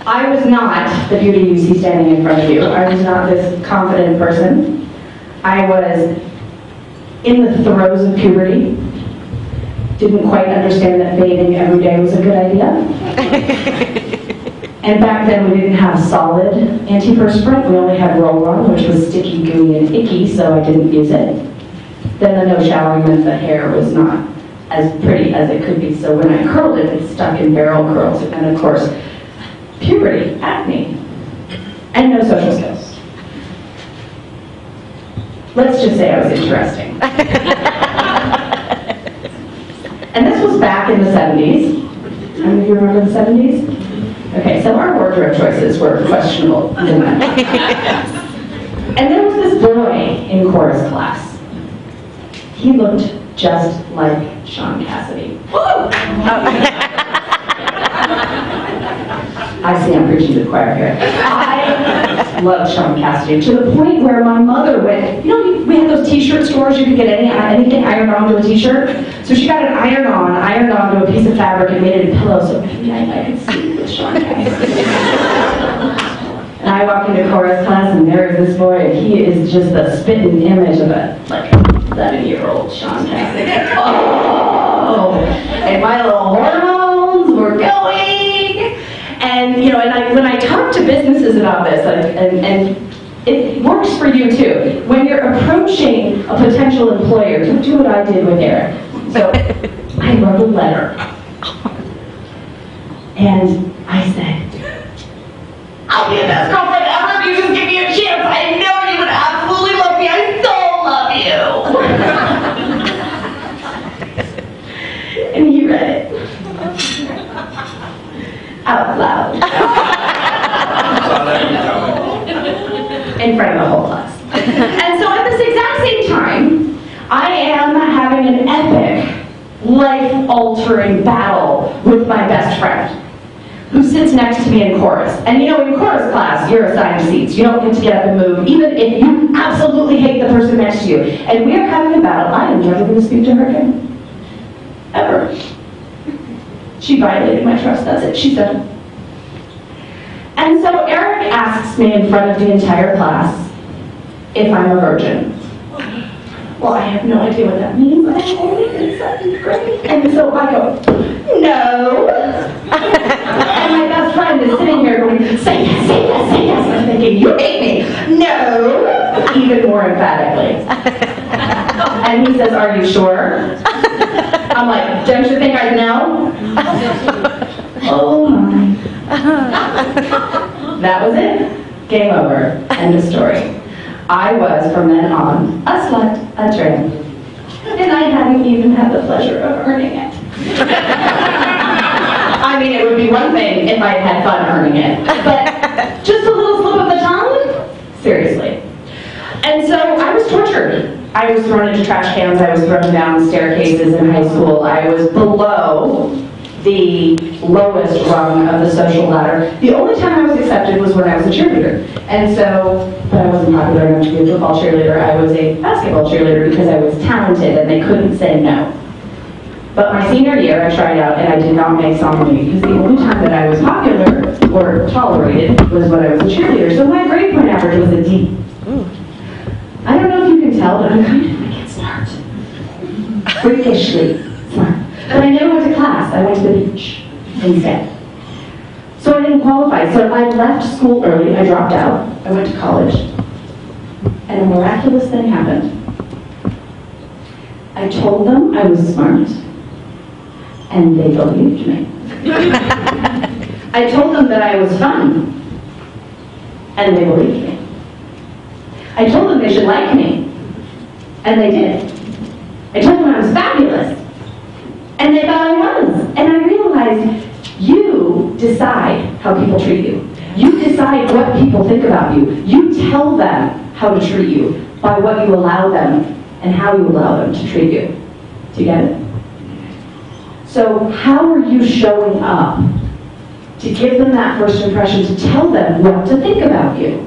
I was not the beauty you see standing in front of you. I was not this confident person. I was in the throes of puberty. Didn't quite understand that bathing every day was a good idea. And back then we didn't have solid antiperspirant. We only had roll-on, which was sticky, gooey, and icky, so I didn't use it. Then the no showering meant the hair was not as pretty as it could be, so when I curled it, it stuck in barrel curls. And of course, puberty, acne, and no social skills. Let's just say I was interesting. And this was back in the 70s. How many of you remember the 70s? Okay, so our wardrobe choices were questionable. And there was this boy in chorus class. He looked just like Sean Cassidy. I see I'm preaching to the choir here. I love Sean Cassidy to the point where my mother went, you know, we had those t-shirt stores, you could get anything ironed onto a t-shirt. So she got it ironed onto a piece of fabric and made it a pillow so maybe I could see with Sean Cassidy. And I walk into chorus class and there is this boy and he is just the spitting image of a, like, 11-year-old Sean Cassidy. Oh! And my little hormones were going. And you know, when I talk to businesses about this, and it works for you too. When you're approaching a potential employer, don't do what I did with Eric. So I wrote a letter, and I said, "I'll be the best girlfriend ever if you just give me a chance. I know you would absolutely love me. I so love you." And he read it. Out loud. In front of the whole class. And so at this exact same time, I am having an epic, life-altering battle with my best friend, who sits next to me in chorus. And you know, in chorus class, you're assigned seats. You don't get to get up and move, even if you absolutely hate the person next to you. And we are having a battle. I am never going to speak to her again. Ever. She violated my trust, that's it, she said. And so Eric asks me in front of the entire class if I'm a virgin. Well, I have no idea what that means, but I'm only in 7th grade. And so I go, no. And my best friend is sitting here going, say yes, say yes, say yes. I'm thinking, you hate me. No. Even more emphatically. And he says, are you sure? I'm like, don't you think I'd know? Oh my. That was it. Game over. End of story. I was, from then on, a slut, Adryenn. And I hadn't even had the pleasure of earning it. I mean, it would be one thing if I'd had fun earning it. But just a little slip of the tongue? Seriously. And so I was tortured. I was thrown into trash cans, I was thrown down staircases in high school. I was below the lowest rung of the social ladder. The only time I was accepted was when I was a cheerleader. And so, but I wasn't popular enough to be a football cheerleader. I was a basketball cheerleader because I was talented and they couldn't say no. But my senior year, I tried out and I did not make song meet because the only time that I was popular or tolerated was when I was a cheerleader. So my grade point average was a D. I don't know if you can tell, but I'm kind of like smart. Freakishly smart. But I never went to class. I went to the beach instead. So I didn't qualify. So I left school early. I dropped out. I went to college. And a miraculous thing happened. I told them I was smart. And they believed me. I told them that I was fun. And they believed me. I told them they should like me, and they did. I told them I was fabulous, and they thought I was. And I realized you decide how people treat you. You decide what people think about you. You tell them how to treat you by what you allow them and how you allow them to treat you. Do you get it? So how are you showing up to give them that first impression, to tell them what to think about you?